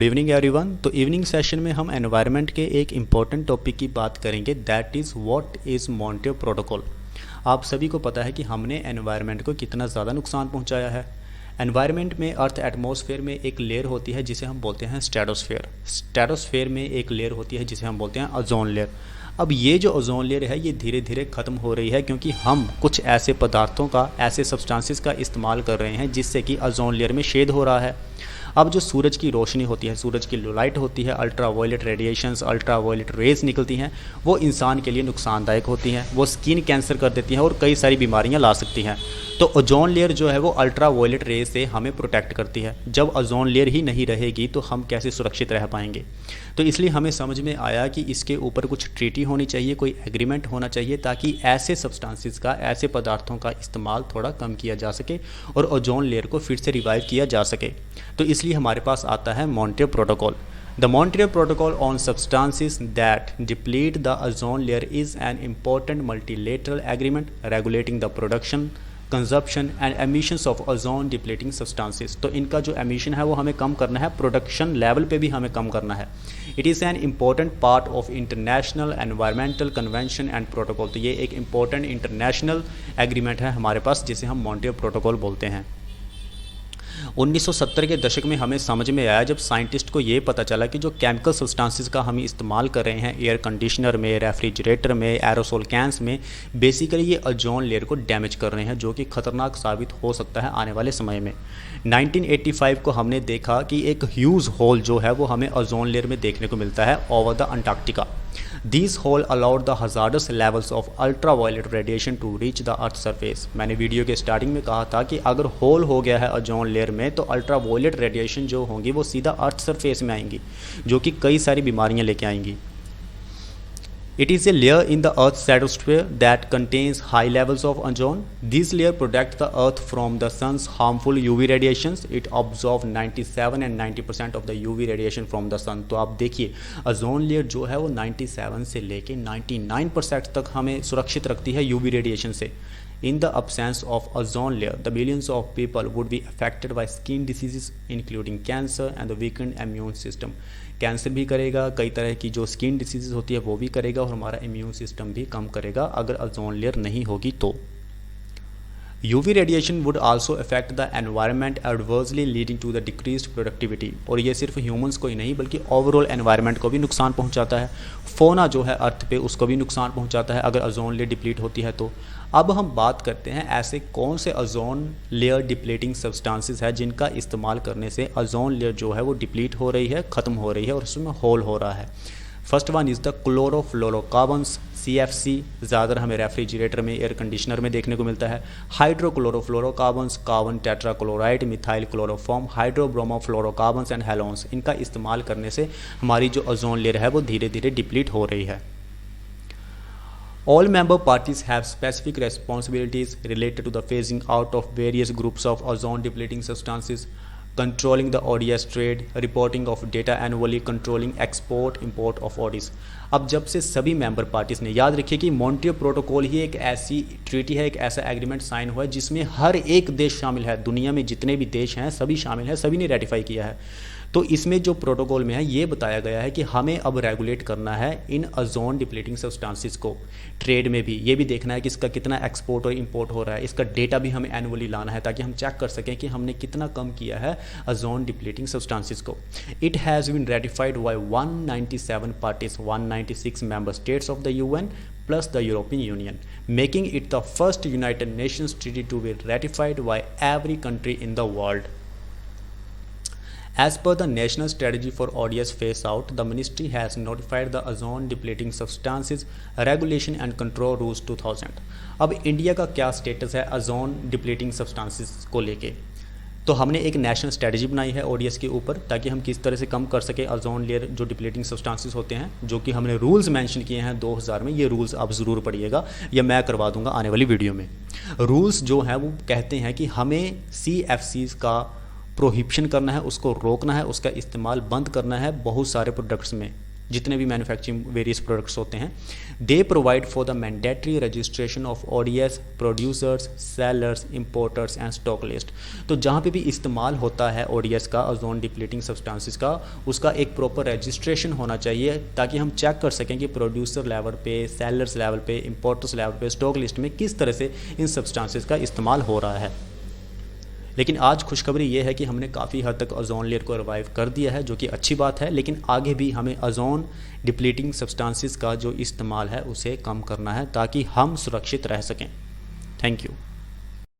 Good evening everyone. तो evening session में हम एनवायरनमेंट के एक इम्पॉर्टेंट टॉपिक की बात करेंगे, that is what is Montreal protocol. आप सभी को पता है कि हमने एनवायरनमेंट को कितना ज़्यादा नुकसान पहुंचाया है। एनवायरनमेंट में अर्थ एटमॉस्फेयर में एक लेयर होती है जिसे हम बोलते हैं स्ट्रेटोस्फेयर। स्ट्रेटोस्फेयर में एक लेयर होती है जिसे हम बोलते हैं ओजोन लेयर। अब ये जो ओजोन लेयर है ये धीरे धीरे ख़त्म हो रही है क्योंकि हम कुछ ऐसे पदार्थों का, ऐसे सब्सटेंसेस का इस्तेमाल कर रहे हैं जिससे कि ओजोन लेयर में छेद हो रहा है। अब जो सूरज की रोशनी होती है, सूरज की लाइट होती है, ultraviolet radiations, ultraviolet rays निकलती हैं, वो इंसान के लिए नुकसानदायक होती हैं। वो स्किन कैंसर कर देती हैं और कई सारी बीमारियां ला सकती हैं। तो ओजोन लेयर जो है वो अल्ट्रा वायलेट रेज से हमें प्रोटेक्ट करती है। जब ओजोन लेयर ही नहीं रहेगी तो हम कैसे सुरक्षित रह पाएंगे। तो इसलिए हमें समझ में आया कि इसके ऊपर कुछ ट्रीटी होनी चाहिए, कोई एग्रीमेंट होना चाहिए ताकि ऐसे सब्सटेंसेस का, ऐसे पदार्थों का इस्तेमाल थोड़ा कम किया जा सके और ओजोन लेयर को फिर से रिवाइव किया जा सके। तो इसलिए हमारे पास आता है Montreal protocol. The Montreal Protocol on Substances that Deplete the Ozone Layer is an important multilateral agreement regulating the production, consumption and emissions of ozone depleting substances। तो इनका जो emission है वो हमें कम करना है, प्रोडक्शन लेवल पे भी हमें कम करना है। It is an important part of international environmental convention and protocol। तो ये एक important international agreement है हमारे पास जिसे हम मॉन्ट्रियल प्रोटोकॉल बोलते हैं। 1970 के दशक में हमें समझ में आया जब साइंटिस्ट को ये पता चला कि जो केमिकल सब्सटेंसेस का हम इस्तेमाल कर रहे हैं एयर कंडीशनर में, रेफ्रिजरेटर में, एरोसोल कैंस में, बेसिकली ये ओजोन लेयर को डैमेज कर रहे हैं जो कि खतरनाक साबित हो सकता है आने वाले समय में। 1985 को हमने देखा कि एक ह्यूज होल जो है वो हमें ओजोन लेयर में देखने को मिलता है over the Antarctica. These hole allowed the hazardous levels of ultraviolet radiation to reach the earth surface। मैंने वीडियो के स्टार्टिंग में कहा था कि अगर होल हो गया है ओजोन लेयर में तो अल्ट्रावायलेट रेडिएशन जो होंगी वो सीधा अर्थ सरफेस में आएंगी जो कि कई सारी बीमारियां लेके आएंगी। It is a layer in the Earth's stratosphere that contains high levels of ozone. This layer protects the Earth from the sun's harmful UV radiations. It absorbs 97 and 90% of the UV radiation from the sun। तो आप देखिए ozone layer जो है वो 97 से लेके 99% तक हमें सुरक्षित रखती है UV रेडिएशन से। In the absence of ozone layer, the millions of people would be affected by skin diseases including cancer and the weakened immune system। Cancer भी करेगा, कई तरह की जो स्किन डिसीज़ होती है वो भी करेगा और हमारा इम्यून सिस्टम भी कम करेगा अगर ओजोन लेयर नहीं होगी तो। UV radiation would also affect the environment adversely leading to the decreased productivity। और ये सिर्फ ह्यूमंस को ही नहीं बल्कि ओवरऑल एनवायरनमेंट को भी नुकसान पहुंचाता है। फोना जो है अर्थ पे उसको भी नुकसान पहुंचाता है अगर ओजोन लेयर डिप्लीट होती है तो। अब हम बात करते हैं ऐसे कौन से ओजोन लेयर डिप्लीटिंग सब्सटेंसेस है जिनका इस्तेमाल करने से ओजोन लेयर जो है वो डिप्लीट हो रही है, ख़त्म हो रही है और उसमें होल हो रहा है। First one is the chlorofluorocarbons, CFC। ज़्यादातर हमें रेफ्रिजरेटर में, एयर कंडीशनर में देखने को मिलता है। Hydrochlorofluorocarbons, carbon tetrachloride, methyl chloroform, hydrobromofluorocarbons and halons. इनका इस्तेमाल करने से हमारी जो ओजोन लेयर है वो धीरे धीरे डिप्लीट हो रही है। All member parties have specific responsibilities related to the phasing out of various groups of ozone depleting substances, controlling the ODS trade, reporting of data annually, controlling export import of ODs। अब जब से सभी member parties ने, याद रखिए कि Montreal protocol ही एक ऐसी ट्रीटी है, एक ऐसा एग्रीमेंट साइन हुआ है जिसमें हर एक देश शामिल है। दुनिया में जितने भी देश हैं सभी शामिल हैं, सभी ने रेटिफाई किया है। तो इसमें जो प्रोटोकॉल में है ये बताया गया है कि हमें अब रेगुलेट करना है इन ओजोन डिप्लीटिंग सब्सटेंसेस को। ट्रेड में भी ये भी देखना है कि इसका कितना एक्सपोर्ट और इंपोर्ट हो रहा है, इसका डेटा भी हमें एनुअली लाना है ताकि हम चेक कर सकें कि हमने कितना कम किया है ओजोन डिप्लीटिंग सब्सटेंसेस को। It has been ratified by 197 parties, 196 member states of the UN plus the European Union, making it the first United Nations treaty to be ratified by every country in the world। As per the National Strategy for ODS Phase Out, the Ministry has notified the Ozone Depleting Substances Regulation and Control Rules 2000। अब India का क्या status है ozone depleting substances को लेके? तो हमने एक national strategy बनाई है ODS के ऊपर ताकि हम किस तरह से कम कर सके ओजोन लेयर जो डिप्लीटिंग सब्सटेंसेस होते हैं, जो कि हमने रूल्स मेंशन किए हैं 2000 में। ये रूल्स आप ज़रूर पढ़िएगा या मैं करवा दूंगा आने वाली वीडियो में। रूल्स जो हैं वो कहते हैं कि हमें CFCs का प्रोहिबिशन करना है, उसको रोकना है, उसका इस्तेमाल बंद करना है बहुत सारे प्रोडक्ट्स में। जितने भी मैन्युफैक्चरिंग वेरियस प्रोडक्ट्स होते हैं, they provide for the mandatory registration of ODS producers, sellers, importers and stock list. तो जहाँ पे भी इस्तेमाल होता है ओडीएस का, ओजोन डिप्लीटिंग सब्सटेंसेस का, उसका एक प्रॉपर रजिस्ट्रेशन होना चाहिए ताकि हम चेक कर सकें कि प्रोड्यूसर लेवल पे, सेलर्स लेवल पे, इंपोर्टर्स लेवल पे, स्टॉक लिस्ट में किस तरह से इन सब्सटेंसेस का इस्तेमाल हो रहा है। लेकिन आज खुशखबरी ये है कि हमने काफ़ी हद तक ओजोन लेयर को रिवाइव कर दिया है, जो कि अच्छी बात है, लेकिन आगे भी हमें ओजोन डिप्लीटिंग सब्सटेंसेस का जो इस्तेमाल है उसे कम करना है ताकि हम सुरक्षित रह सकें। Thank you.